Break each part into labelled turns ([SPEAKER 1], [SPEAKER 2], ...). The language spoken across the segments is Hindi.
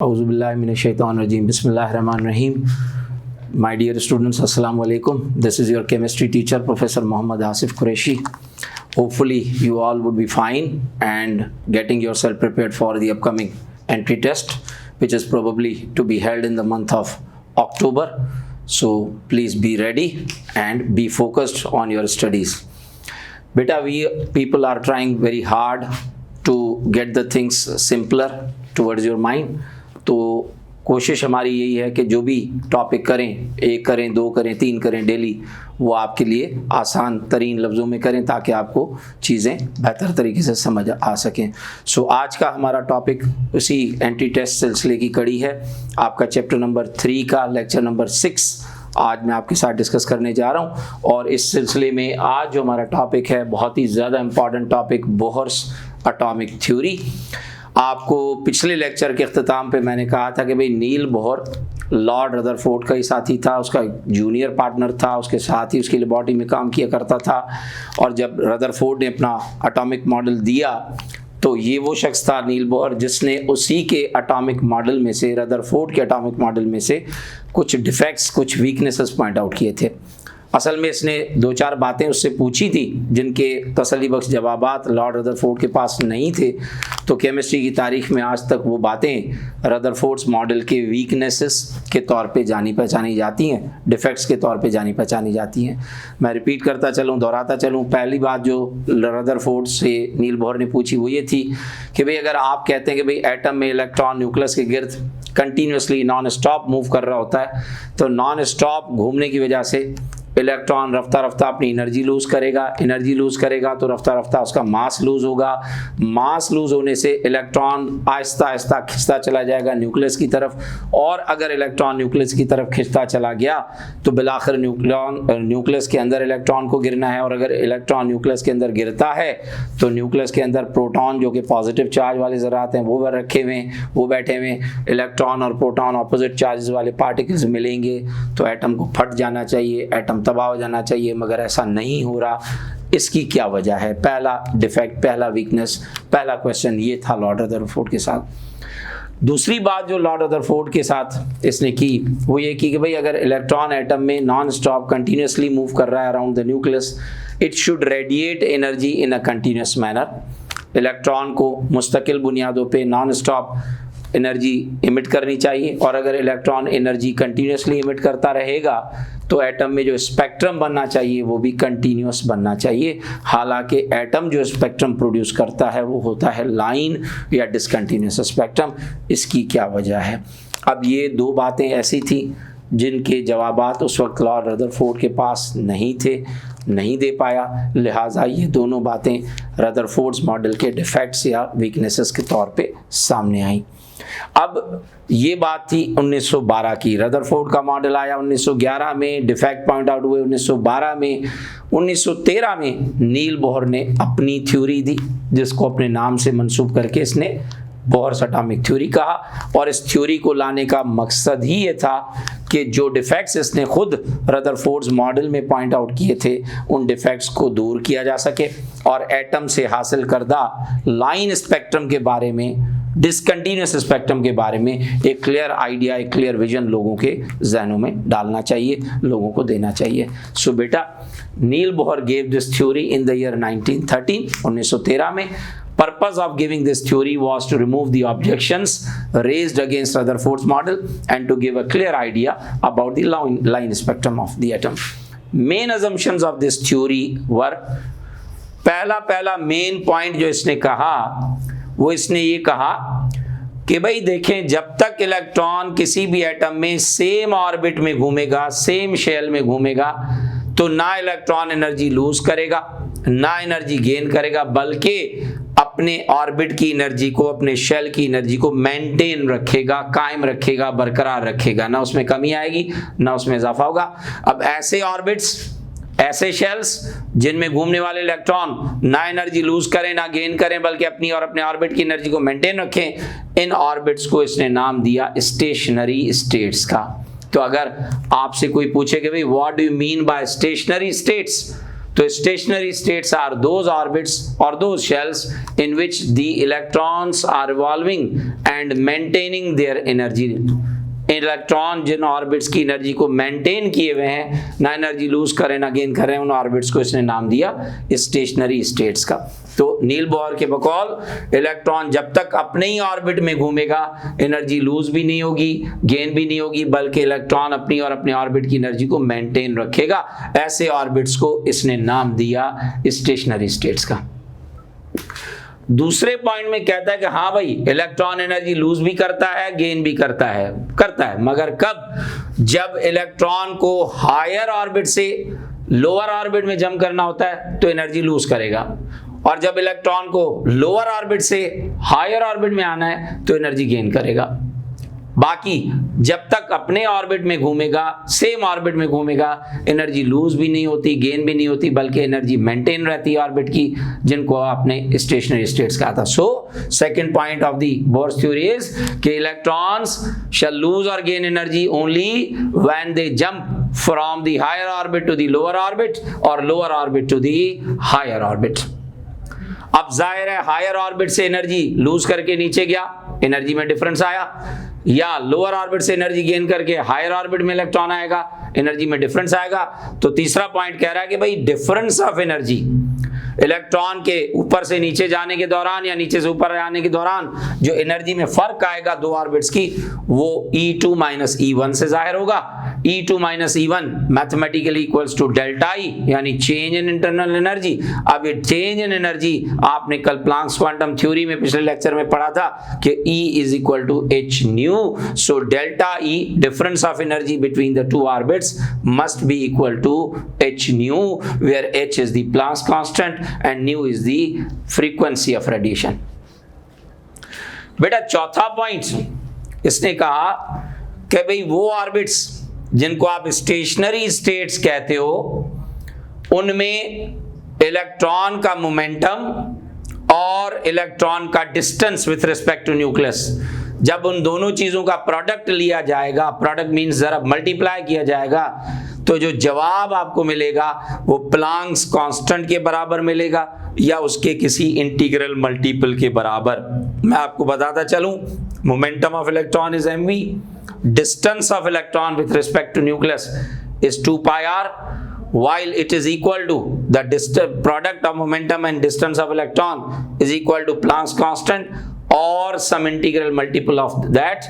[SPEAKER 1] Auzubillahi minash-shaytanir-rajim. Bismillahir-rahmanir-rahim. My dear students, Assalamu alaikum. This is your chemistry teacher, Professor Muhammad Asif Qureshi. Hopefully, you all would be fine and getting yourself prepared for the upcoming entry test, which is probably to be held in the month of October. So, please be ready and be focused on your studies. Beta, we people are trying very hard to get the things simpler towards your mind. तो कोशिश हमारी यही है कि जो भी टॉपिक करें, एक करें, दो करें, तीन करें डेली, वो आपके लिए आसान तरीन लफ्ज़ों में करें ताकि आपको चीज़ें बेहतर तरीके से समझ आ सकें। सो आज का हमारा टॉपिक उसी एंटी टेस्ट सिलसिले की कड़ी है। आपका चैप्टर नंबर 3 का लेक्चर नंबर 6 आज मैं आपके साथ डिस्कस करने जा रहा हूं। और इस सिलसिले में आज जो हमारा टॉपिक है बहुत ही ज़्यादा important topic, Bohr's atomic theory. आपको पिछले लेक्चर के अख्ताम पे मैंने कहा था कि भाई नील बोहर लॉर्ड रदरफोर्ड का ही साथी था, उसका जूनियर पार्टनर था, उसके साथ ही उसकी लेबॉरेटरी में काम किया करता था। और जब रदरफोर्ड ने अपना एटॉमिक मॉडल दिया तो ये वो शख्स था नील बोहर जिसने उसी के एटॉमिक मॉडल में से, रदरफोर्ड के एटॉमिक मॉडल में से कुछ डिफेक्ट्स, कुछ वीकनेसेस पॉइंट आउट किए थे। असल में इसने 2-4 बातें उससे पूछी थी जिनके तसल्ली बख्श जवाबात लॉर्ड रदरफोर्ड के पास नहीं थे। तो केमिस्ट्री की तारीख में आज तक वो बातें रदरफोर्ड्स मॉडल के वीकनेसेस के तौर पे जानी पहचानी जाती हैं, डिफेक्ट्स के तौर पे जानी पहचानी जाती हैं। मैं रिपीट करता चलूँ, दोहराता चलूँ। पहली बात जो रदरफोर्ड से नील बोहर ने पूछी वो ये थी कि भाई अगर आप कहते हैं कि भाई एटम में इलेक्ट्रॉन न्यूक्लियस के गिर्द कंटिन्यूसली नॉन स्टॉप मूव कर रहा होता है, तो नॉन स्टॉप घूमने की वजह से इलेक्ट्रॉन रफ्ता रफ्ता अपनी एनर्जी लूज करेगा तो रफ्ता रफ्ता उसका मास लूज होगा। मास लूज होने से इलेक्ट्रॉन आहिस्ता आहिस्ता खिंचता चला जाएगा न्यूक्लियस की तरफ, और अगर इलेक्ट्रॉन न्यूक्लियस की तरफ खिंचता चला गया तो बिलाखिर न्यूक्लियस के अंदर इलेक्ट्रॉन को गिरना है। और अगर इलेक्ट्रॉन न्यूक्लियस के अंदर गिरता है तो न्यूक्लियस के अंदर प्रोटॉन जो कि पॉजिटिव चार्ज वाले ज़रात हैं वो रखे हुए, वो बैठे हुए, इलेक्ट्रॉन और प्रोटॉन ऑपोजिट चार्जेस वाले पार्टिकल्स मिलेंगे तो एटम को फट जाना चाहिए, एटम तबाह हो जाना चाहिए, मगर ऐसा नहीं हो रहा। इसकी क्या वजह है? पहला डिफेक्ट, पहला वीकनेस, पहला क्वेश्चन ये था लॉर्ड रदरफोर्ड के साथ। दूसरी बात जो लॉर्ड रदरफोर्ड के साथ इसने की वो ये की कि भाई अगर इलेक्ट्रॉन एटम में नॉन स्टॉप कंटिन्यूसली मूव कर रहा है around the nucleus, it should radiate energy in a continuous manner. Electron को मुस्तकिल बुनियादों पे नॉन स्टॉप एनर्जी इमिट करनी चाहिए, और अगर इलेक्ट्रॉन एनर्जी कंटिन्यूसली इमिट करता रहेगा तो एटम में जो स्पेक्ट्रम बनना चाहिए वो भी कंटिन्यूस बनना चाहिए। हालांकि एटम जो स्पेक्ट्रम प्रोड्यूस करता है वो होता है लाइन या डिसकंटिन्यूस स्पेक्ट्रम। इसकी क्या वजह है? अब ये 2 बातें ऐसी थी जिनके जवाबात उस वक्त लॉर्ड रदरफोर्ड के पास नहीं थे, नहीं दे पाया, लिहाजा ये दोनों बातें रदरफोर्ड्स मॉडल के डिफेक्ट्स या वीकनेसेस के तौर पे सामने आई। अब ये बात थी 1912 की। रदरफोर्ड का मॉडल आया 1911 में, डिफेक्ट पॉइंट आउट हुए 1912 में। 1913 में नील बोहर ने अपनी थ्योरी दी जिसको अपने नाम से मंसूब करके इसने बोहर्स एटॉमिक थ्योरी कहा। और इस थ्योरी को लाने का मकसद ही ये था कि जो डिफेक्ट्स इसने खुद रदरफोर्ड्स मॉडल में पॉइंट आउट किए थे उन डिफेक्ट्स को दूर किया जा सके और एटम से हासिल करदा लाइन स्पेक्ट्रम के बारे में, डिसकंटिन्यूस स्पेक्ट्रम के बारे में एक क्लियर आइडिया, एक क्लियर विजन लोगों के जहनों में डालना चाहिए, लोगों को देना चाहिए। सो बेटा, Niels Bohr gave this theory in the year 1913 में। Purpose of giving this theory was to remove the objections raised against Rutherford's model and to give a clear idea about the line spectrum of the atom. Main assumptions of this theory were, पहला मेन पॉइंट जो इसने कहा वो इसने ये कहा कि भाई देखें, जब तक इलेक्ट्रॉन किसी भी एटम में सेम ऑर्बिट में घूमेगा, सेम शेल में घूमेगा, तो ना इलेक्ट्रॉन एनर्जी लूज करेगा ना एनर्जी गेन करेगा, बल्कि अपने ऑर्बिट की एनर्जी को, अपने शेल की एनर्जी को मेंटेन रखेगा, कायम रखेगा, बरकरार रखेगा, ना उसमें कमी आएगी ना उसमें इजाफा होगा। अब ऐसे ऑर्बिट्स, ऐसे शेल्स जिनमें घूमने वाले इलेक्ट्रॉन ना एनर्जी लूज करें ना गेन करें बल्कि अपनी और अपने ऑर्बिट की एनर्जी को मेंटेन रखें, इन ऑर्बिट्स को इसने नाम दिया स्टेशनरी स्टेट्स का। तो अगर आपसे कोई पूछे कि भाई what do you mean by stationary states, तो stationary states are those orbits और those shells in which the electrons are revolving and maintaining their energy. Electron जिन ऑर्बिट्स की एनर्जी को मेंटेन किए हुए हैं, ना एनर्जी लूज करें ना गेन करें, उन ऑर्बिट्स को इसने नाम दिया स्टेशनरी स्टेट्स का। तो नील बोहर के बकौल इलेक्ट्रॉन जब तक अपने ही ऑर्बिट में घूमेगा एनर्जी लूज भी नहीं होगी, गेन भी नहीं होगी, बल्कि इलेक्ट्रॉन अपनी और अपने ऑर्बिट की एनर्जी को मेंटेन रखेगा। ऐसे ऑर्बिट्स को इसने नाम दिया स्टेशनरी स्टेट्स का। दूसरे पॉइंट में कहता है कि हाँ भाई, इलेक्ट्रॉन एनर्जी लूज भी करता है, गेन भी करता है, मगर कब? जब इलेक्ट्रॉन को हायर ऑर्बिट से लोअर ऑर्बिट में जंप करना होता है तो एनर्जी लूज करेगा, और जब इलेक्ट्रॉन को लोअर ऑर्बिट से हायर ऑर्बिट में आना है तो एनर्जी गेन करेगा। बाकी जब तक अपने ऑर्बिट में घूमेगा, सेम ऑर्बिट में घूमेगा, एनर्जी लूज भी नहीं होती, गेन भी नहीं होती, बल्कि एनर्जी मेंटेन रहती है ऑर्बिट की, जिनको आपने स्टेशनरी स्टेट्स कहा था। So second point of the Bohr's theory is कि इलेक्ट्रॉन्स शैल लूज और gain energy only when they jump from the higher orbit to the lower orbit और lower orbit to the higher orbit. अब जाहिर है हायर ऑर्बिट से एनर्जी लूज करके नीचे गया, एनर्जी में डिफरेंस आया, या लोअर ऑर्बिट से एनर्जी गेन करके हायर ऑर्बिट में इलेक्ट्रॉन आएगा, एनर्जी में डिफरेंस आएगा। तो तीसरा पॉइंट कह रहा है कि भाई डिफरेंस ऑफ एनर्जी इलेक्ट्रॉन के ऊपर से नीचे जाने के दौरान या नीचे से ऊपर आने के दौरान जो एनर्जी में फर्क आएगा दो ऑर्बिट्स की, वो E2 माइनस E1 से जाहिर होगा। E2 minus E1 mathematically equals to delta e, यानी चेंज इन इंटरनल एनर्जी। अब ये चेंज इन एनर्जी आपने कल प्लांक्स क्वांटम थ्योरी में पिछले लेक्चर में पढ़ा था कि E is equal to h nu. So delta E, difference of energy between the two orbits, must be equal to h nu, where h is the Planck's constant and nu is the frequency of radiation। बेटा चौथा पॉइंट इसने कहा कि भाई वो ऑर्बिट्स जिनको आप स्टेशनरी स्टेट्स कहते हो, उनमें इलेक्ट्रॉन का मोमेंटम और इलेक्ट्रॉन का distance with respect to nucleus, जब उन दोनों चीजों का प्रोडक्ट लिया जाएगा, प्रोडक्ट मींस जरा मल्टीप्लाई किया जाएगा, तो जो जवाब आपको मिलेगा वो प्लांक्स कांस्टेंट के बराबर मिलेगा या उसके किसी इंटीग्रल मल्टीपल के बराबर। मैं आपको बताता चलूं, momentum of electron is mv, distance of electron with respect to nucleus is 2 pi r, while it is equal to the product of momentum and distance of electron is equal to Planck's constant or some integral multiple of that।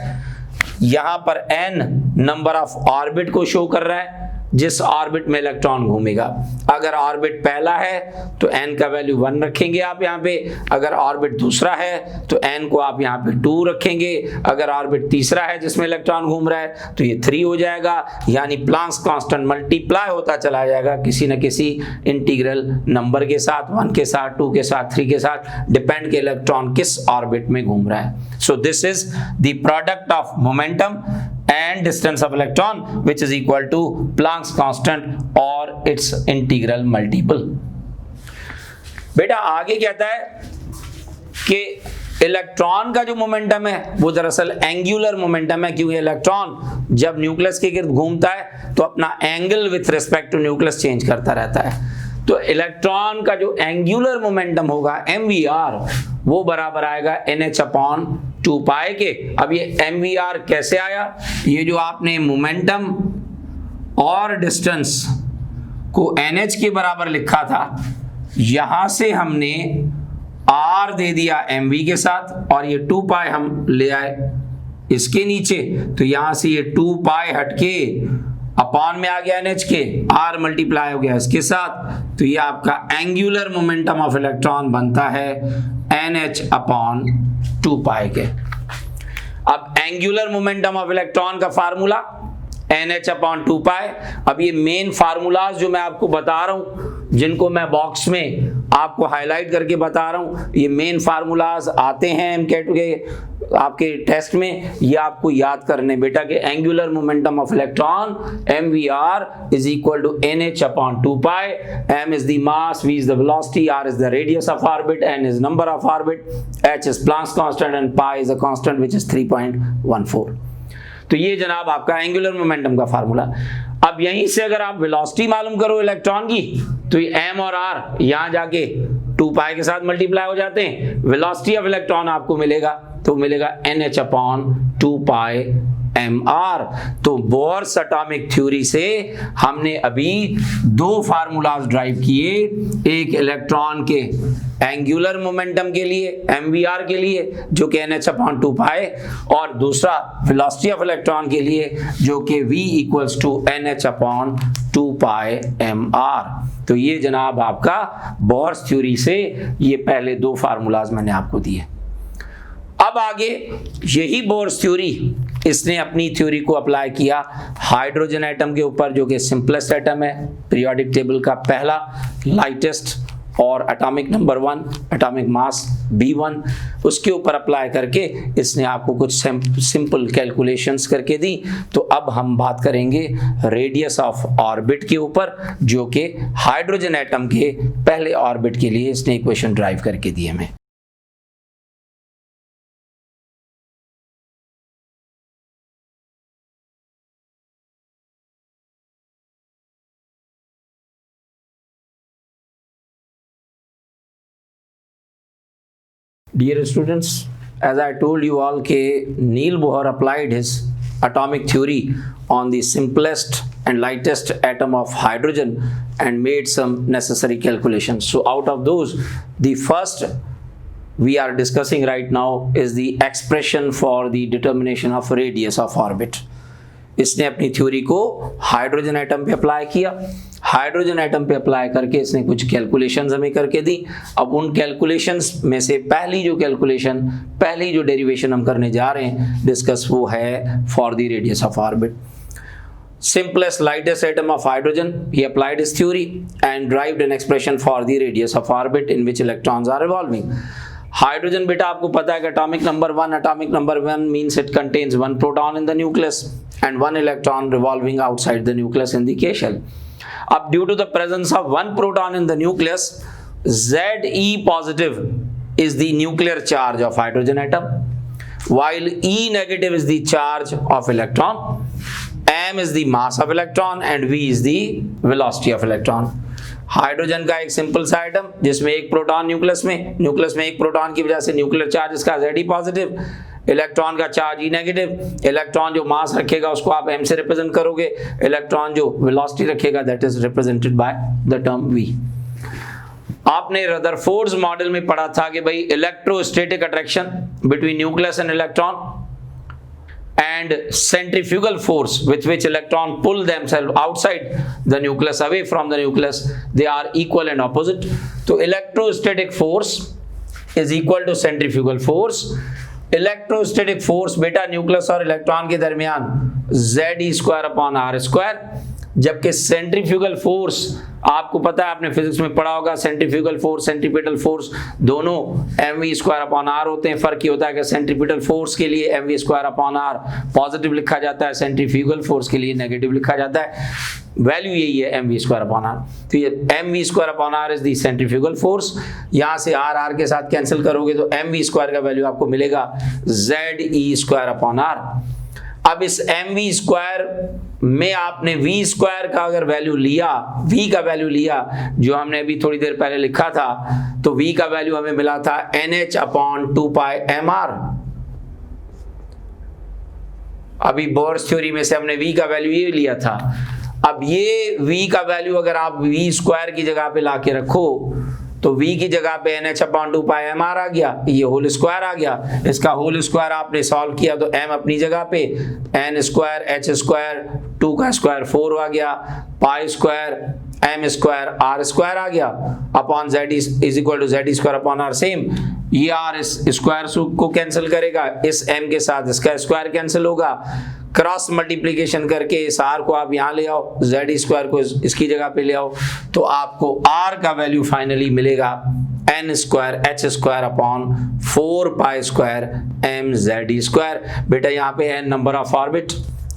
[SPEAKER 1] यहां पर n नंबर ऑफ ऑर्बिट को शो कर रहा है जिस ऑर्बिट में इलेक्ट्रॉन घूमेगा। अगर ऑर्बिट पहला है तो n का वैल्यू 1 रखेंगे आप यहाँ पे, अगर ऑर्बिट दूसरा है तो n को आप यहाँ पे 2 रखेंगे, अगर ऑर्बिट तीसरा है जिसमें इलेक्ट्रॉन घूम रहा है तो ये 3 हो जाएगा, यानी प्लांक्स कांस्टेंट मल्टीप्लाई होता चला जाएगा किसी न किसी इंटीग्रल नंबर के साथ, 1 के साथ, 2 के साथ, 3 के साथ, डिपेंड के इलेक्ट्रॉन किस ऑर्बिट में घूम रहा है। So this is the product of momentum and distance of electron which is equal to Planck's constant or its integral multiple। बेटा आगे कहता है कि इलेक्ट्रॉन का जो मोमेंटम है वो दरअसल एंगुलर मोमेंटम है, क्योंकि इलेक्ट्रॉन जब न्यूक्लियस के गिर्द घूमता है तो अपना angle with respect to nucleus change करता रहता है। तो इलेक्ट्रॉन का जो एंगुलर मोमेंटम होगा mvr, वो बराबर आएगा nh अपॉन 2 पाई के। अब ये mvr कैसे आया? ये जो आपने मोमेंटम और डिस्टेंस को nh के बराबर लिखा था, यहां से हमने r दे दिया mv के साथ और ये 2 पाई हम ले आए इसके नीचे, तो यहां से ये 2 पाई हटके अपॉन में आ गया NH के, R मल्टीप्लाई हो गया इसके साथ, तो ये आपका एंगुलर मोमेंटम ऑफ इलेक्ट्रॉन बनता है NH अपॉन 2 पाई के। अब एंगुलर मोमेंटम ऑफ इलेक्ट्रॉन का फार्मूला NH अपॉन 2 पाई। अब ये मेन फार्मूलाज जो मैं आपको बता रहा हूं, जिनको मैं बॉक्स में आपको हाईलाइट करके बता रहा हूं, ये मेन फार्मूलाज आते हैं MCAT के आपके टेस्ट में, ये आपको याद करने बेटा कि angular momentum of electron mvr is equal to nh upon 2 pi, m is the mass, v is the velocity, r is the radius of orbit, n is number of orbit, h is Planck's constant and pi is a constant which is 3.14। तो ये जनाब आपका एंगुलर मोमेंटम का फार्मूला। अब यहीं से अगर आप वेलोसिटी मालूम करो इलेक्ट्रॉन की तो ये m और r यहां जाके 2 पाई के साथ मल्टीप्लाई हो जाते हैं, वेलोसिटी ऑफ इलेक्ट्रॉन आपको मिलेगा तो मिलेगा NH अपॉन 2 पाई mr। तो बोर्स एटॉमिक थ्योरी से हमने अभी दो फार्मूलाज ड्राइव किए, एक इलेक्ट्रॉन के एंगुलर मोमेंटम के लिए mvr के लिए जो कि NH अपॉन 2 पाई, और दूसरा वेलोसिटी ऑफ इलेक्ट्रॉन के लिए जो कि v equals to NH upon 2 pi mr। तो ये जनाब आपका बोर्स थ्योरी से ये पहले दो फार्मूलाज मैंने आपको दिए। अब आगे यही बोर्स थ्योरी इसने अपनी थ्योरी को अप्लाई किया हाइड्रोजन एटम के ऊपर, जो कि सिंपलेस्ट एटम है, पीरियोडिक टेबल का पहला, लाइटेस्ट और atomic number 1, atomic mass B1, उसके ऊपर अप्लाई करके इसने आपको कुछ सिंपल कैलकुलेशंस करके दी। तो अब हम बात करेंगे रेडियस ऑफ ऑर्बिट के ऊपर, जो कि हाइड्रोजन एटम के पहले ऑर्बिट के लिए इसने इक्वेशन ड्राइव करके दी हमें। Dear students, as I told you all, Neil Bohr applied his atomic theory on the simplest and lightest atom of hydrogen and made some necessary calculations. So out of those, the first we are discussing right now is the expression for the determination of radius of orbit. इसने अपनी थ्योरी को हाइड्रोजन एटम पे अप्लाई किया, हाइड्रोजन एटम पे अप्लाई करके इसने कुछ कैलकुलेशंस हमें करके दी। अब उन कैलकुलेशंस में से पहली जो डेरिवेशन हम करने जा रहे हैं डिस्कस, वो है for the radius of orbit. Simplest, lightest atom of hydrogen, he applied his theory and derived an expression for the radius of orbit in which electrons are revolving. Hydrogen बेटा आपको पता है कि atomic number 1 means it contains 1 proton in the nucleus and 1 electron revolving outside the nucleus in the K shell. अब due to the presence of 1 proton in the nucleus, Ze positive is the nuclear charge of hydrogen atom, while E negative is the charge of electron, m is the mass of electron and v is the velocity of electron. Hydrogen का एक सिंपल सा एटम जिसमें एक प्रोटॉन न्यूक्लियस में एक प्रोटॉन की वजह से न्यूक्लियर चार्ज इसका Ze पॉजिटिव, इलेक्ट्रॉन का चार्ज E नेगेटिव, इलेक्ट्रॉन जो मास रखेगा उसको आप m से रिप्रेजेंट करोगे, इलेक्ट्रॉन जो वेलोसिटी रखेगा that is represented by the term v। आपने रदरफोर्ड्स मॉडल में पढ़ा था कि भाई electrostatic attraction between nucleus and electron and centrifugal force with which electron pull themselves outside the nucleus, away from the nucleus, they are equal and opposite. तो electrostatic force is equal to centrifugal force. Electrostatic force बेटा न्यूक्लियस और इलेक्ट्रॉन के दरमियान Ze² अपॉन r², जबकि सेंट्रीफ्यूगल फोर्स आपको पता है, आपने फिजिक्स में पढ़ा होगा, सेंट्रीफ्यूगल फोर्स सेंट्रीपिटल फोर्स दोनों mv² अपॉन r होते हैं। फर्क ये होता है कि सेंट्रीपिटल फोर्स के लिए mv² अपॉन r पॉजिटिव लिखा जाता है, सेंट्रीफ्यूगल फोर्स के लिए नेगेटिव लिखा जाता है। वैल्यू यही है mv² अपॉन r। तो ये mv² upon r is the centrifugal force. यहाँ से r के साथ कैंसिल करोगे तो mv² का वैल्यू आपको मिलेगा Ze² अपॉन r। अब इस mv² में आपने v² का अगर वैल्यू लिया, v का वैल्यू लिया जो हमने अभी थोड़ी देर पहले लिखा था, तो v का वैल्यू हमें मिला था NH अपॉन 2 पाई mr। अभी बोर्स थ्योरी में से हमने v का वैल्यू ये लिया था। अब ये v का वैल्यू अगर आप v² की जगह पे लाके रखो तो v की जगह पे NH अपॉन 2 पाई mr आ गया, ये होल स्क्वायर आ गया। इसका होल स्क्वायर आपने सॉल्व किया तो m अपनी जगह पे, n² h², 2 का स्क्वायर 4 आ गया, π² m² r² आ गया, upon z is equal to Z² upon r। Same ये r इस स्क्वायर को कैंसिल करेगा, इस m के साथ इसका स्क्वायर कैंसिल होगा, क्रॉस मल्टीप्लिकेशन करके इस r को आप यहाँ ले आओ, Z² को इसकी जगह पे ले आओ, तो आपको r का वैल्यू फाइनली मिलेगा n² h² अपॉन 4π² mZ²। बेटा यहाँ पे n number of orbit,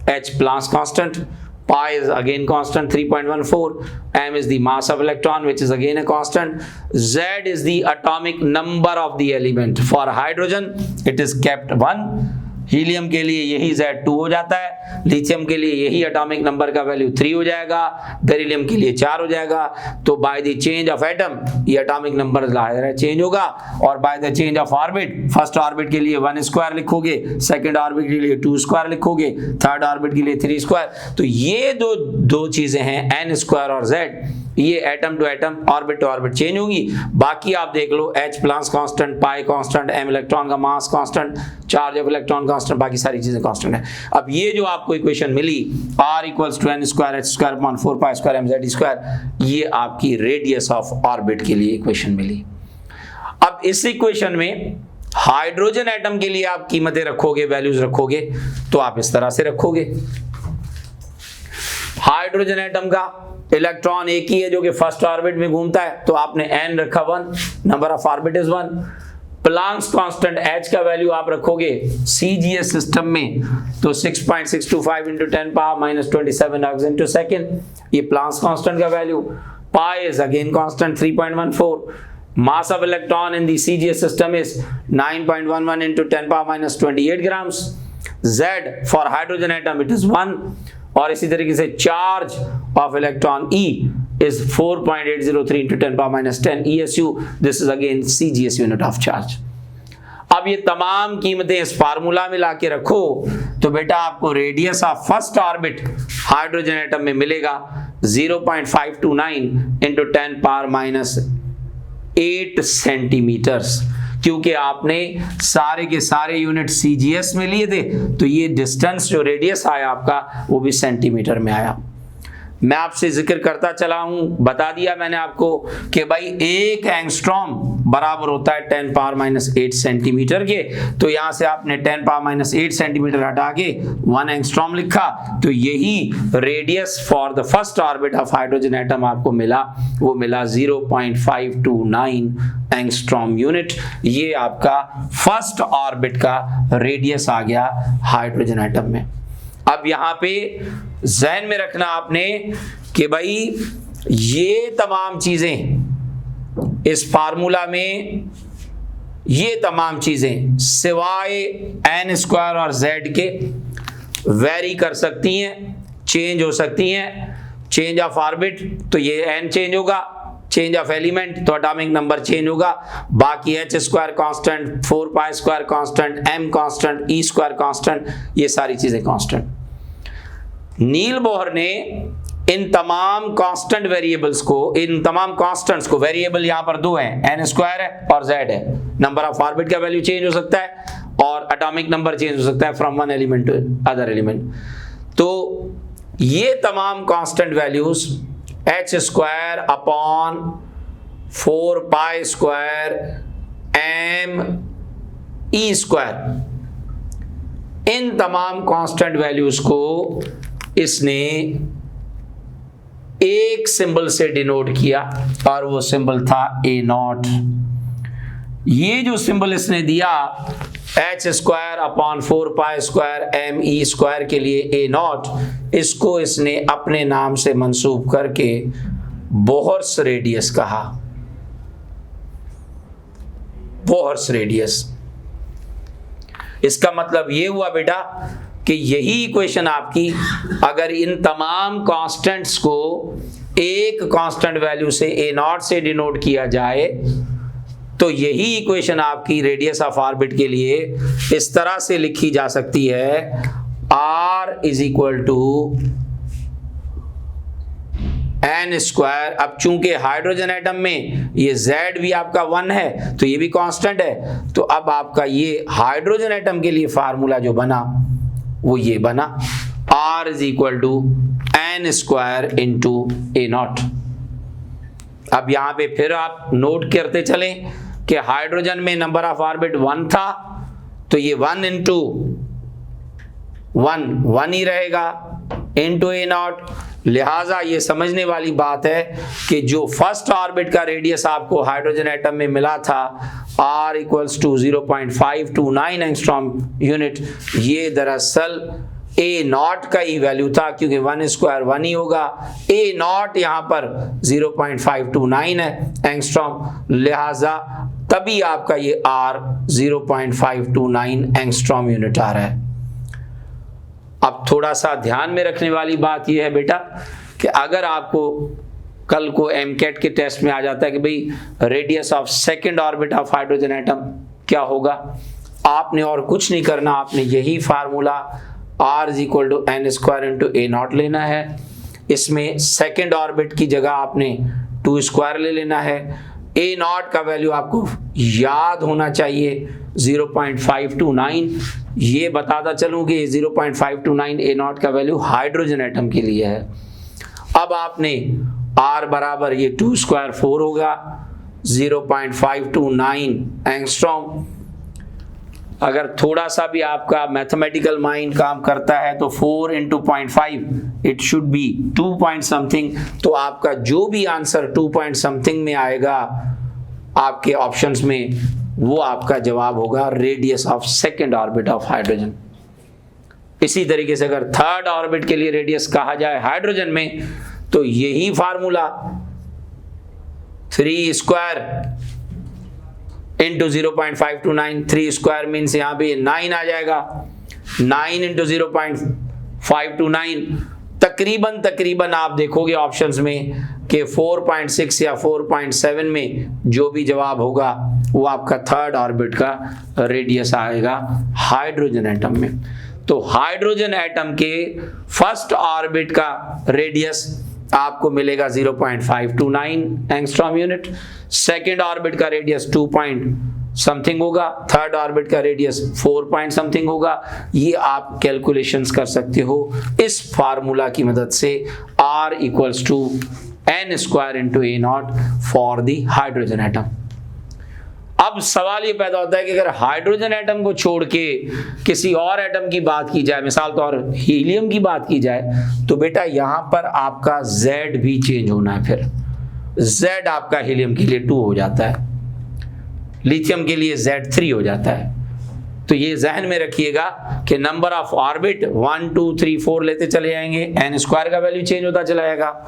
[SPEAKER 1] h Planck's constant, pi is again constant 3.14, m is the mass of electron which is again a constant, z is the atomic number of the element. For hydrogen it is kept 1, helium के लिए यही Z2 हो जाता है, लिथियम के लिए यही एटॉमिक नंबर का वैल्यू 3 हो जाएगा, बेरिलियम के लिए 4 हो जाएगा। तो by the change of atom ये एटॉमिक नंबर चेंज होगा, और by the change of orbit first orbit के लिए 1 स्क्वायर लिखोगे, सेकंड ऑर्बिट के लिए 2 स्क्वायर लिखोगे, थर्ड ऑर्बिट के लिए 3 स्क्वायर। तो ये दो चीजें हैं n स्क्वायर और z, ये atom to atom orbit to orbit change होगी। बाकी आप देख लो H Planck's constant, pi constant, m electron का mass constant, charge of electron constant, बाकी सारी चीजें कांस्टेंट है। अब ये जो आपको इक्वेशन मिली r equals to n square h square upon 4 pi square mz square, ये आपकी रेडियस ऑफ ऑर्बिट के लिए इक्वेशन मिली। अब इस इक्वेशन में हाइड्रोजन एटम के लिए आप कीमतें रखोगे, वैल्यूज रखोगे, तो आप इस तरह से रखोगे। हाइड्रोजन एटम का इलेक्ट्रॉन एक ही है जो कि फर्स्ट ऑर्बिट में घूमता है, तो आपने n रखा 1, number of orbit is 1। Planck's constant h का वैल्यू आप रखोगे CGS सिस्टम में, तो 6.625 into 10 power minus 27 ergs into second, ये प्लांक्स कांस्टेंट का value. Pi is again constant 3.14। mass of electron in the CGS system is 9.11 into 10 power minus 28 grams। Z for hydrogen atom it is 1, और इसी तरीके से charge of electron E is 4.803 into 10 power minus 10 ESU, this is again CGS unit of charge। अब ये तमाम कीमतें इस फार्मूला में लाके रखो, तो बेटा आपको radius of first orbit hydrogen atom में मिलेगा 0.529 into 10 power minus 8 सेंटीमीटर्स, क्योंकि आपने सारे के सारे यूनिट CGS में लिए थे, तो ये डिस्टेंस जो रेडियस आया आपका वो भी सेंटीमीटर में आया। मैं आपसे जिक्र करता चला हूं, बता दिया मैंने आपको कि भाई 1 एंगस्ट्रॉम बराबर होता है 10 पावर माइनस 8 सेंटीमीटर के, तो यहां से आपने 10 पावर माइनस 8 सेंटीमीटर हटा के 1 एंगस्ट्रॉम लिखा, तो यही radius for the first orbit of hydrogen atom आपको मिला, वो मिला 0.529 एंगस्ट्रॉम यूनिट। ये आपका फर्स्ट ऑर्बिट का रेडियस आ गया हाइड्रोजन एटम में। अब यहां पे ज़हन में रखना आपने कि भाई ये तमाम चीजें इस फार्मूला में, ये तमाम चीजें सिवाय n स्क्वायर और z के वेरी कर सकती हैं, चेंज हो सकती हैं। चेंज ऑफ ऑर्बिट तो ये n चेंज होगा, चेंज ऑफ एलिमेंट तो एटॉमिक नंबर चेंज होगा, बाकी h square constant, 4 pi square constant, m constant, e square constant, ये सारी चीजें कांस्टेंट। नील बोहर ने इन तमाम कांस्टेंट वेरिएबल्स को, इन तमाम कांस्टेंट्स को, वेरिएबल यहां पर दो हैं, n स्क्वायर है और z है, नंबर ऑफ ऑर्बिट का वैल्यू चेंज हो सकता है और एटॉमिक नंबर चेंज हो सकता है from one element to other element. तो ये तमाम constant values h square upon 4 pi square m e square, इन तमाम कांस्टेंट वैल्यूज को इसने एक सिंबल से डिनोट किया और वो सिंबल था A0। ये जो सिंबल इसने दिया h square upon 4 pi square m e square के लिए A0, इसको इसने अपने नाम से मंसूब करके बोहर्स रेडियस कहा। बोहर्स रेडियस, इसका मतलब ये हुआ बेटा कि यही इक्वेशन आपकी, अगर इन तमाम कांस्टेंट्स को एक कांस्टेंट वैल्यू से A0 से डिनोट किया जाए, तो यही इक्वेशन आपकी रेडियस ऑफ ऑर्बिट के लिए इस तरह से लिखी जा सकती है, R is equal to n square. अब चूंकि हाइड्रोजन एटम में ये Z भी आपका 1 है, तो ये भी कांस्टेंट है, तो अब आपका ये हाइड्रोजन एटम के लिए फार्मूला जो बना वो ये बना, R is equal to n square into A0। अब यहां पे फिर आप नोट करते चलें कि हाइड्रोजन में नंबर ऑफ ऑर्बिट 1 था, तो ये 1 इंटू 1 ही रहेगा इंटू A0। लिहाजा ये समझने वाली बात है कि जो फर्स्ट ऑर्बिट का रेडियस आपको हाइड्रोजन एटम में मिला था R equals to 0.529 angstrom unit, ये दरअसल A0 का ही वैल्यू था, क्योंकि 1 स्क्वायर 1 ही होगा। A0 यहाँ पर 0.529 है एंगस्ट्रॉम, लिहाजा तभी आपका ये R 0.529 एंगस्ट्रॉम यूनिट आ रहा है। अब थोड़ा सा ध्यान में रखने वाली बात यह है बेटा कि अगर आपको कल को एमकेट के टेस्ट में आ जाता है कि भाई radius of second orbit of hydrogen atom क्या होगा, आपने और कुछ नहीं करना, आपने यही formula R is equal to n square into a naught लेना है। इसमें सेकंड ऑर्बिट की जगह आपने 2 स्क्वायर ले लेना है। ए नॉट का वैल्यू आपको याद होना चाहिए 0.529। ये बताता चलूं कि 0.529 ए नॉट का वैल्यू हाइड्रोजन एटम के लिए है। अब आपने R बराबर ये 2 स्क्वायर 4 होगा 0.529 एंगस्ट्रॉम। अगर थोड़ा सा भी आपका मैथमेटिकल माइंड काम करता है तो 4 into 0.5 it should be 2 point something. तो आपका जो भी आंसर 2 पॉइंट समथिंग में आएगा आपके ऑप्शंस में, वो आपका जवाब होगा radius of second orbit of hydrogen. इसी तरीके से अगर थर्ड ऑर्बिट के लिए रेडियस कहा जाए हाइड्रोजन में तो यही formula 3 square into 0.529, 3 square means यहाँ पे 9 आ जाएगा। 9 इंटू 0.529 तकरीबन आप देखोगे ऑप्शंस में कि 4.6 या 4.7 में जो भी जवाब होगा वो आपका थर्ड ऑर्बिट का रेडियस आएगा हाइड्रोजन एटम में। तो हाइड्रोजन एटम के फर्स्ट ऑर्बिट का रेडियस आपको मिलेगा 0.529 एंगस्ट्रॉम यूनिट, सेकेंड ऑर्बिट का रेडियस 2 पॉइंट समथिंग होगा, थर्ड ऑर्बिट का रेडियस 4 पॉइंट समथिंग होगा। ये आप कैलकुलेशंस कर सकते हो इस फार्मूला की मदद से R equals to n square into a naught for the hydrogen atom. अब सवाल ये पैदा होता है कि अगर हाइड्रोजन एटम को छोड़ के किसी और एटम की बात की जाए, मिसाल तौर हीलियम की बात की जाए, तो बेटा यहां पर आपका Z भी चेंज होना है। फिर Z आपका हीलियम के लिए 2 हो जाता है, लिथियम के लिए Z3 हो जाता है। तो ये जहन में रखिएगा कि नंबर ऑफ ऑर्बिट 1 2 3 4 लेते चले जाएंगे, n स्क्वायर का वैल्यू चेंज होता चला जाएगा।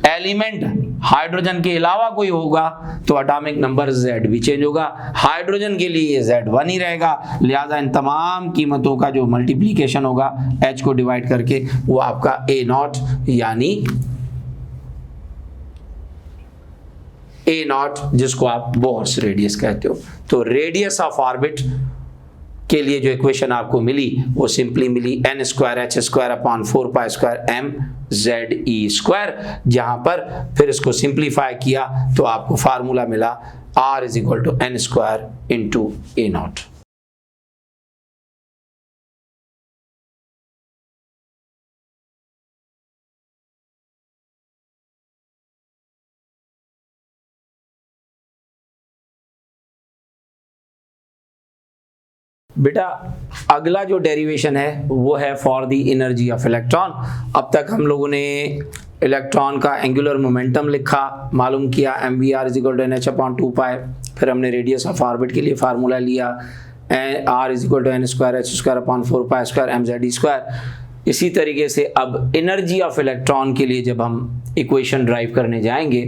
[SPEAKER 1] एलिमेंट हाइड्रोजन के अलावा कोई होगा तो एटॉमिक नंबर Z भी चेंज होगा। हाइड्रोजन के लिए Z1 ही रहेगा, लिहाजा इन तमाम कीमतों का जो मल्टीप्लीकेशन होगा H को डिवाइड करके वो आपका A नॉट यानी A नॉट जिसको आप बोर्स रेडियस कहते हो। तो रेडियस ऑफ ऑर्बिट के लिए जो इक्वेशन आपको मिली वो सिंपली मिली n square h square upon 4 pi square m z e square. जहां पर फिर इसको सिंप्लीफाई किया तो आपको फार्मूला मिला r is equal to n square into a naught. बेटा अगला जो डेरिवेशन है वो है for the energy of electron. अब तक हम लोगों ने इलेक्ट्रॉन का एंगुलर मोमेंटम लिखा, मालूम किया mvr is equal to n h upon 2 pi. फिर हमने रेडियस ऑफ ऑर्बिट के लिए फार्मूला लिया r is equal to n square H square upon 4 pi square M z E square. इसी तरीके से अब एनर्जी ऑफ इलेक्ट्रॉन के लिए जब हम इक्वेशन ड्राइव करने जाएंगे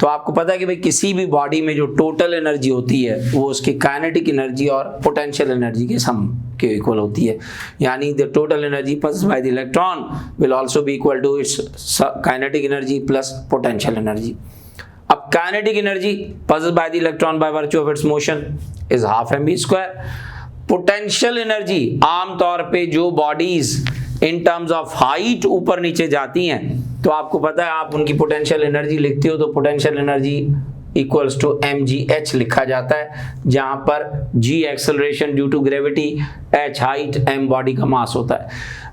[SPEAKER 1] तो आपको पता है कि भाई किसी भी बॉडी में जो टोटल एनर्जी होती है वो उसकी काइनेटिक एनर्जी और पोटेंशियल एनर्जी के सम के इक्वल होती है। यानी the total energy possessed by the electron will also be equal to its kinetic energy plus potential energy. अब kinetic energy possessed by the electron by virtue of its motion is half mv square. Potential energy आमतौर पे जो bodies in terms of height ऊपर नीचे जाती हैं तो आपको पता है आप उनकी पोटेंशियल एनर्जी लिखते हो तो potential energy equals to mgh लिखा जाता है, जहां पर g acceleration due to gravity, h height, m body का मास होता है।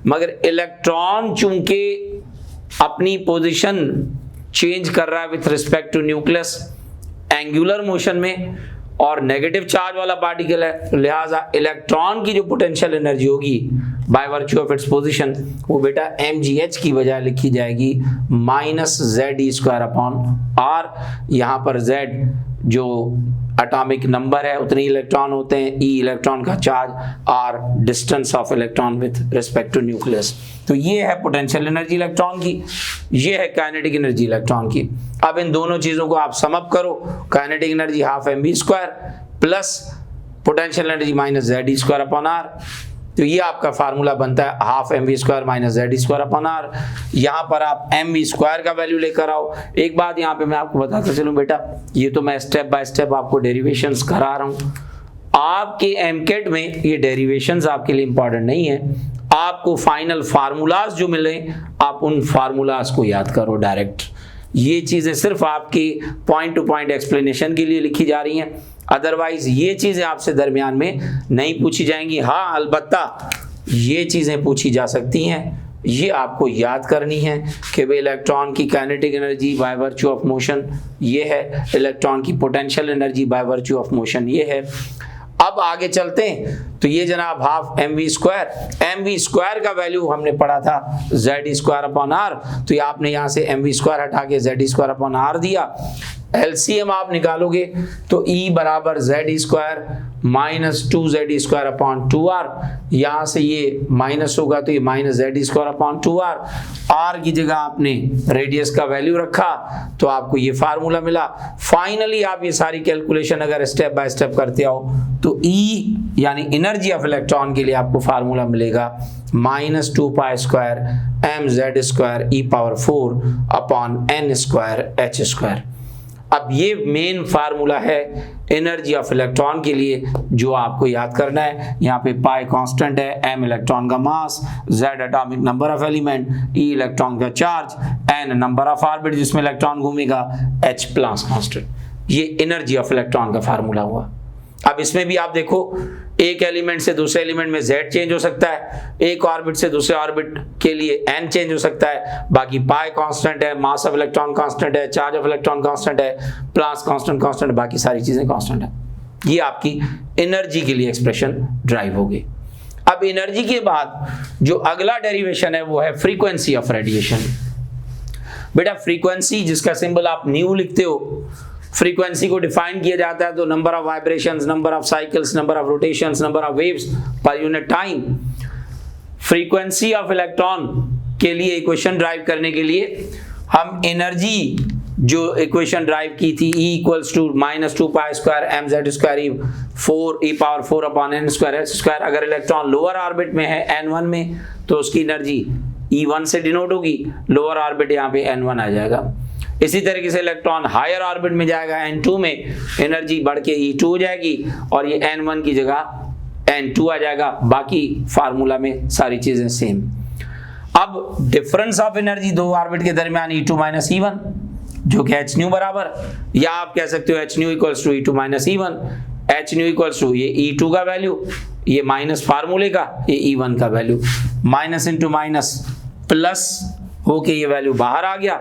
[SPEAKER 1] मगर इलेक्ट्रॉन चूंकि अपनी पोजीशन चेंज कर रहा है with respect to nucleus angular motion में और नेगेटिव चार्ज वाला पार्टिकल है, लिहाजा इलेक्ट्रॉन की जो पोटेंशियल एनर्जी होगी bye virtue of its position वो बेटा mgh की बजाय लिखी जाएगी माइनस जेड ई स्क्वायर अपॉन r। यहाँ पर z जो एटॉमिक नंबर है उतने इलेक्ट्रॉन होते हैं, e इलेक्ट्रॉन का charge, r distance of electron with respect to nucleus. तो ये है पोटेंशियल एनर्जी इलेक्ट्रॉन की, ये है काइनेटिक एनर्जी इलेक्ट्रॉन की। अब इन दोनों चीजों को आप सम अप करो, kinetic energy half mv square plus potential energy minus Z ई स्क्वायर अपॉन r। तो ये आपका फार्मूला बनता है half M V square minus Z square upon R. यहाँ पर आप एम वी स्क्वायर का वैल्यू लेकर आओ। एक बात यहाँ पे मैं आपको बताता चलूँ बेटा, ये तो मैं स्टेप बाय स्टेप आपको डेरिवेशंस करा रहा हूँ। आपके एमकेट में ये डेरिवेशंस आपके लिए इंपॉर्टेंट नहीं है, आपको फाइनल फार्मूलाज जो मिले आप उन फार्मूलाज को याद करो डायरेक्ट। ये चीजें सिर्फ आपकी पॉइंट टू पॉइंट एक्सप्लेनेशन के लिए लिखी जा रही हैं, अदरवाइज ये चीजें आपसे दरमियान में नहीं पूछी जाएंगी। हाँ अलबत्ता ये चीजें पूछी जा सकती हैं, ये आपको याद करनी है कि भाई इलेक्ट्रॉन की kinetic energy by virtue of motion ये है, इलेक्ट्रॉन की potential energy by virtue of motion ये है। अब आगे चलते हैं तो ये जनाब हाफ एम वी स्क्वायर का वैल्यू हमने पढ़ा था जेड स्क्वायर अपॉन आर, तो ये आपने यहाँ से एम वी स्क्वायर हटा के जेड स्क्वायर अपॉन आर दिया। एलसीएम आप निकालोगे तो E बराबर Z square minus 2z square upon 2r, यहाँ से ये माइनस होगा तो ये minus Z square upon 2r। r की जगह आपने रेडियस का वैल्यू रखा तो आपको ये फार्मूला मिला। फाइनली आप ये सारी कैलकुलेशन अगर स्टेप बाय स्टेप करते आओ तो E यानी एनर्जी ऑफ इलेक्ट्रॉन के लिए आपको फार्मूला मिलेगा minus 2 pi square M Z square ई power 4 upon N square H square. अब ये मेन फार्मूला है एनर्जी ऑफ इलेक्ट्रॉन के लिए जो आपको याद करना है। यहाँ पे पाई कांस्टेंट है, एम इलेक्ट्रॉन का मास, Z atomic number of element, E electron का charge, N number of orbit जिसमें इलेक्ट्रॉन घूमेगा, एच प्लस कांस्टेंट। ये एनर्जी ऑफ इलेक्ट्रॉन का फार्मूला हुआ। अब इसमें भी आप देखो एक एलिमेंट से दूसरे एलिमेंट में Z चेंज हो सकता है, एक ऑर्बिट से दूसरे ऑर्बिट के लिए N चेंज हो सकता है, बाकी पाई कांस्टेंट है, मास ऑफ इलेक्ट्रॉन कांस्टेंट है, चार्ज ऑफ इलेक्ट्रॉन कांस्टेंट है, प्लस कांस्टेंट, बाकी सारी चीजें कांस्टेंट है। ये आपकी एनर्जी के लिए एक्सप्रेशन ड्राइव होगी। अब एनर्जी के बाद जो अगला डेरिवेशन है वो है फ्रीक्वेंसी ऑफ रेडिएशन। बेटा फ्रीक्वेंसी जिसका सिंबल आप न्यू लिखते हो, फ्रीक्वेंसी को डिफाइन किया जाता है तो number of vibrations, number of cycles, number of rotations, number of waves per unit time. Frequency of electron के लिए इक्वेशन ड्राइव करने के लिए हम एनर्जी जो इक्वेशन ड्राइव की थी E equals to minus 2 pi square M Z square E power 4 upon N square H square. अगर इलेक्ट्रॉन लोअर ऑर्बिट में है N1 में तो उसकी एनर्जी E1 से डिनोट होगी, लोअर ऑर्बिट यहाँ पे N1 आ जाएगा। इसी तरीके से इलेक्ट्रॉन हायर ऑर्बिट में जाएगा N2 में, एनर्जी बढ़ के E2 हो जाएगी और ये N1 की जगह N2 आ जाएगा। बाकी फार्मूला में सारी चीजें सेम। अब डिफरेंस ऑफ एनर्जी दो ऑर्बिट के दरमियान E2 माइनस E1 जो कि h न्यू बराबर, या आप कह सकते हो h nu equals to E2 minus E1। h nu equals to ये E2 का वैल्यू, ये माइनस फार्मूले का, ये E1 का value, minus into minus plus होके ये वैल्यू बाहर आ गया,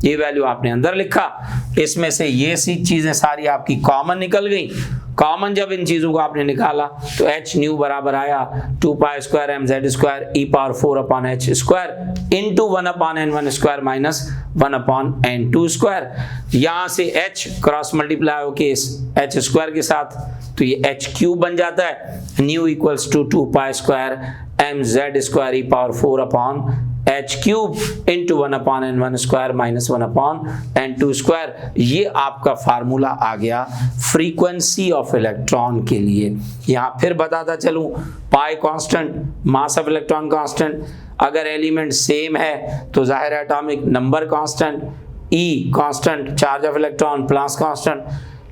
[SPEAKER 1] ये वैल्यू आपने अंदर लिखा। इसमें से ये सी चीजें सारी आपकी कॉमन निकल गई। कॉमन जब इन चीजों को आपने निकाला तो h न्यू बराबर आया 2 pi square M Z square ई power 4 upon H square into 1 upon n1 square minus 1 upon n2 square. यहाँ से h क्रॉस मल्टीप्लाई होके इस h स्क्वायर के साथ तो ये h क्यूब बन जाता है। Nu equals to 2 pi square M Z square E power 4 upon h cube into 1 upon n1 square minus 1 upon n2 square. ये आपका फार्मूला आ गया फ्रीक्वेंसी ऑफ इलेक्ट्रॉन के लिए। यहाँ फिर बताता चलूं, पाई constant, mass of electron constant, अगर एलिमेंट सेम है तो जाहिर है atomic number constant, E constant, charge of electron plus constant,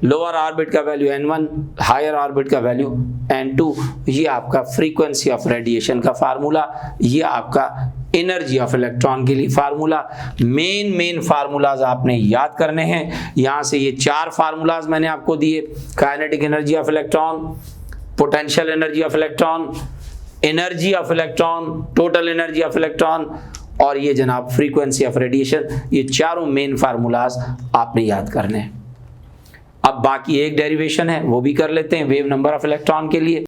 [SPEAKER 1] lower orbit का वैल्यू n1, हायर ऑर्बिट का वैल्यू n2। ये आपका फ्रीक्वेंसी ऑफ रेडिएशन का फार्मूला, ये आपका एनर्जी ऑफ इलेक्ट्रॉन के लिए फार्मूला। मेन फार्मूलाज आपने याद करने हैं। यहां से ये 4 फार्मूलाज मैंने आपको दिए, kinetic energy of electron, potential energy of electron, energy of electron, total energy of electron और ये जनाब फ्रीक्वेंसी ऑफ रेडिएशन। ये चारों मेन फार्मूलाज आपने याद करने हैं। अब बाकी एक डेरिवेशन है वो भी कर लेते हैं वेव नंबर ऑफ इलेक्ट्रॉन के लिए।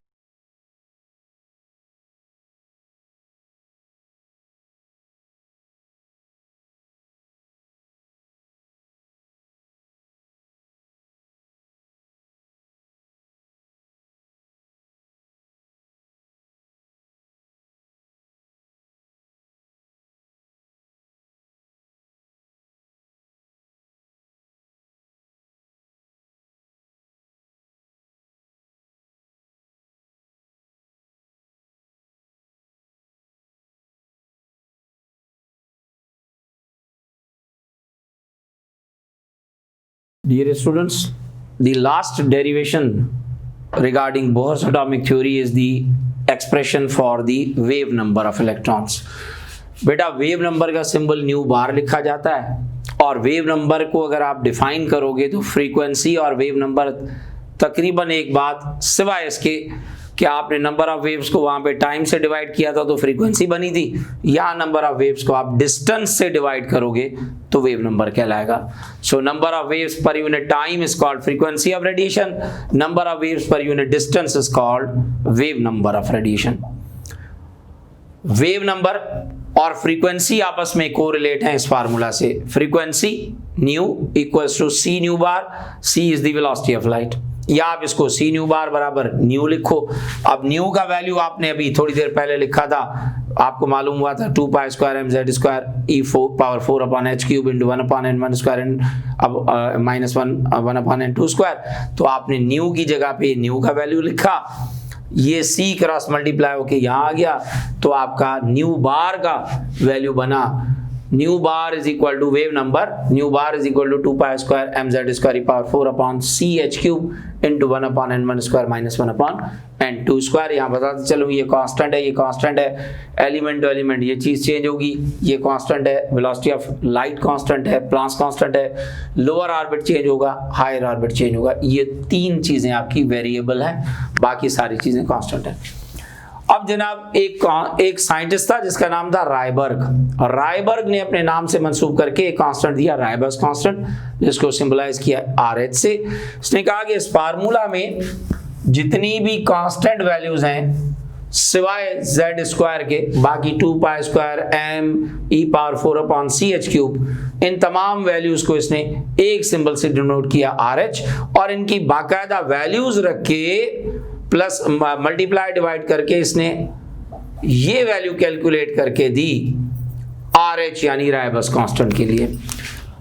[SPEAKER 1] Dear students, the last derivation regarding Bohr's atomic theory is the expression for the wave number of electrons. बेटा वेव नंबर का सिंबल न्यू बार लिखा जाता है और वेव नंबर को अगर आप डिफाइन करोगे तो फ्रीक्वेंसी और वेव नंबर तकरीबन एक बात, सिवाय इसके कि आपने नंबर ऑफ वेव्स को वहां पे टाइम से डिवाइड किया था तो फ्रीक्वेंसी बनी थी, या नंबर ऑफ वेव्स को आप डिस्टेंस से डिवाइड करोगे तो वेव नंबर कहलाएगा. So number of waves per unit time is called frequency of radiation, number of waves per unit distance is called wave number of radiation. Wave number और फ्रीक्वेंसी आपस में कोरिलेट हैं इस फार्मूला से. Frequency nu equals to c nu bar, c is the velocity of light, या आप इसको सी न्यू बार बराबर न्यू लिखो. अब न्यू का वैल्यू आपने अभी थोड़ी देर पहले लिखा था, आपको मालूम हुआ था 2 pi square M Z square E power 4 upon h cube into 1 upon N 1 square and अब माइनस 1 अपॉन एन 2 स्क्वायर. तो आपने न्यू की जगह पे न्यू का वैल्यू लिखा, ये सी क्रॉस मल्टीप्लाई होके यहाँ आ गया तो आपका न्यू बार का वैल्यू बना nu bar is equal to wave number, nu bar is equal to 2 pi square M Z square E power 4 upon C H cube into 1 upon N 1 square minus 1 upon N 2 square. यहाँ बताते चलो ये कांस्टेंट है, ये कांस्टेंट है, एलिमेंट टू एलिमेंट ये चीज चेंज होगी, ये कांस्टेंट है, वेलोसिटी ऑफ लाइट कांस्टेंट है, प्लांक्स कांस्टेंट है, लोअर ऑर्बिट चेंज होगा, हायर ऑर्बिट चेंज होगा. ये तीन चीजें आपकी वेरिएबल हैं, बाकी सारी चीजें कांस्टेंट है. अब जनाब एक साइंटिस्ट था जिसका नाम था रायबर्ग, और रायबर्ग ने अपने नाम से मंसूब करके एक कांस्टेंट दिया, रायबर्ग कांस्टेंट, जिसको सिंबलाइज किया RH से. उसने कहा कि इस फार्मूला में जितनी भी कांस्टेंट वैल्यूज हैं सिवाय z स्क्वायर के, बाकी 2 pi square M E power 4 upon C H cube, इन तमाम वैल्यूज को इसने एक सिंबल से डिनोट किया RH, और इनकी बाकायदा वैल्यूज रख के प्लस मल्टीप्लाई डिवाइड करके इसने ये वैल्यू कैलकुलेट करके दी RH यानी रायबर्ग कांस्टेंट के लिए.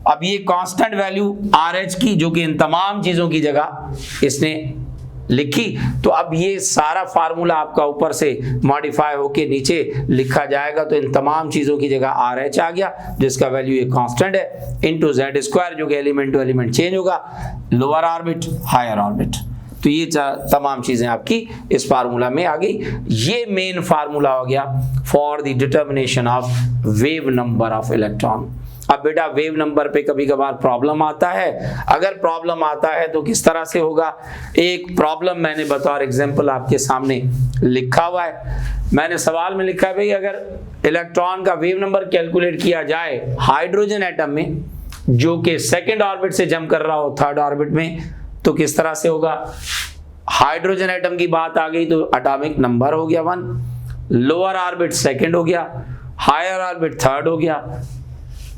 [SPEAKER 1] अब ये कांस्टेंट वैल्यू RH की जो कि इन तमाम चीजों की जगह इसने लिखी, तो अब ये सारा फार्मूला आपका ऊपर से मॉडिफाई होके नीचे लिखा जाएगा, तो इन तमाम चीजों की जगह RH आ गया जिसका वैल्यू ये कांस्टेंट है, इनटू Z स्क्वायर जो कि एलिमेंट टू एलिमेंट चेंज होगा, लोअर ऑर्बिट हायर ऑर्बिट. तो ये तमाम चीजें आपकी इस फार्मूला में आ गई. ये मेन फार्मूला हो गया for the determination of wave number of electron. अब बेटा वेव नंबर पे कभी कभार प्रॉब्लम आता है, अगर प्रॉब्लम आता है तो किस तरह से होगा. एक प्रॉब्लम मैंने बतौर एग्जांपल आपके सामने लिखा हुआ है. मैंने सवाल में लिखा है भाई अगर इलेक्ट्रॉन का वेव नंबर कैलकुलेट किया जाए हाइड्रोजन एटम में जो कि सेकेंड ऑर्बिट से जंप कर रहा हो थर्ड ऑर्बिट में, तो किस तरह से होगा. हाइड्रोजन एटम की बात आ गई तो एटॉमिक नंबर हो गया 1, लोअर ऑर्बिट सेकंड हो गया, हायर ऑर्बिट थर्ड हो गया.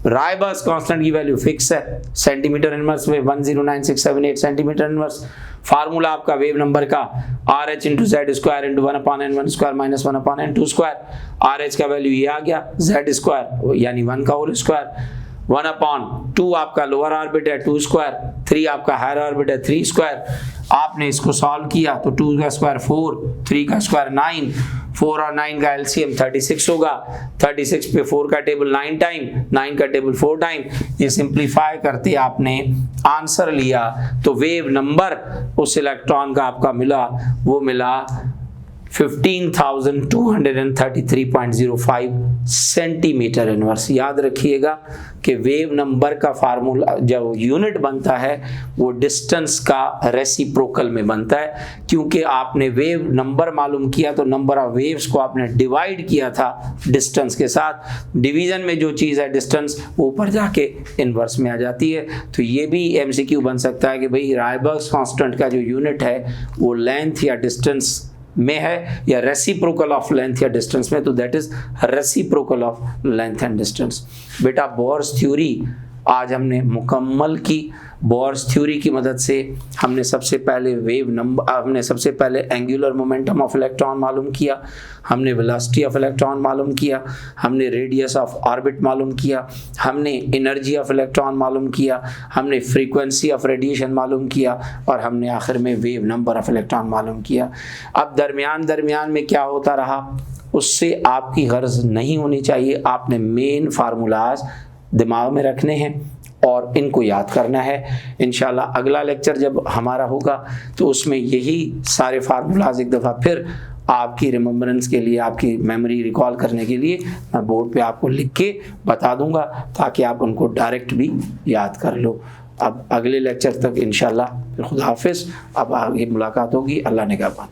[SPEAKER 1] रायबर्ग कांस्टेंट की वैल्यू फिक्स है, सेंटीमीटर इनवर्स में 109678 सेंटीमीटर इनवर्स. फार्मूला आपका वेव नंबर का RH into Z square into 1 upon N 1 square minus 1 upon N 2 square. RH का वैल्यू ये आ गया Z स्क्वायर यानी 1 का होल स्क्वायर, 1 अपॉन 2 आपका लोअर ऑर्बिट है 2 स्क्वायर, 3 आपका हायर ऑर्बिट है 3 स्क्वायर. आपने इसको सॉल्व किया तो 2 का स्क्वायर 4, 3 का स्क्वायर 9, 4 और 9 का एलसीएम 36 होगा. 36 पे 4 का टेबल 9 टाइम, 9 का टेबल 4 टाइम. ये सिंप्लीफाई करते आपने आंसर लिया तो वेव नंबर उस इलेक्ट्रॉन का आपका मिला, वो मिला 15,233.05 सेंटीमीटर इनवर्स. याद रखिएगा कि वेव नंबर का फार्मूला जब यूनिट बनता है वो डिस्टेंस का रेसिप्रोकल में बनता है, क्योंकि आपने वेव नंबर मालूम किया तो नंबर ऑफ वेव्स को आपने डिवाइड किया था डिस्टेंस के साथ. डिवीजन में जो चीज़ है डिस्टेंस ऊपर जाके इनवर्स में आ जाती है. तो ये भी MCQ बन सकता है कि भाई रायबर्ग कांस्टेंट का जो यूनिट है वो लेंथ या डिस्टेंस में है या रेसिप्रोकल ऑफ लेंथ या डिस्टेंस में, तो that is reciprocal of length and distance. बेटा बोर्स थ्योरी आज हमने मुकम्मल की. बोर्स थ्योरी की मदद से हमने सबसे पहले हमने सबसे पहले एंगुलर मोमेंटम ऑफ इलेक्ट्रॉन मालूम किया, हमने वेलोसिटी ऑफ इलेक्ट्रॉन मालूम किया, हमने रेडियस ऑफ ऑर्बिट मालूम किया, हमने एनर्जी ऑफ इलेक्ट्रॉन मालूम किया, हमने फ्रीक्वेंसी ऑफ रेडिएशन मालूम किया, और हमने आखिर में वेव नंबर ऑफ इलेक्ट्रॉन मालूम किया. अब दरमियान में क्या होता रहा उससे आपकी गर्ज नहीं होनी चाहिए. आपने मेन फार्मूलाज दिमाग में रखने हैं और इनको याद करना है। इंशाल्लाह अगला लेक्चर जब हमारा होगा तो उसमें यही सारे फार्मूलाज एक दफ़ा फिर आपकी रिमेम्बरेंस के लिए, आपकी मेमोरी रिकॉल करने के लिए मैं बोर्ड पे आपको लिख के बता दूंगा ताकि आप उनको डायरेक्ट भी याद कर लो। अब अगले लेक्चर तक इंशाल्लाह खुदा हाफिज़। अब आगे मुलाकात होगी। अल्लाह निगहबान।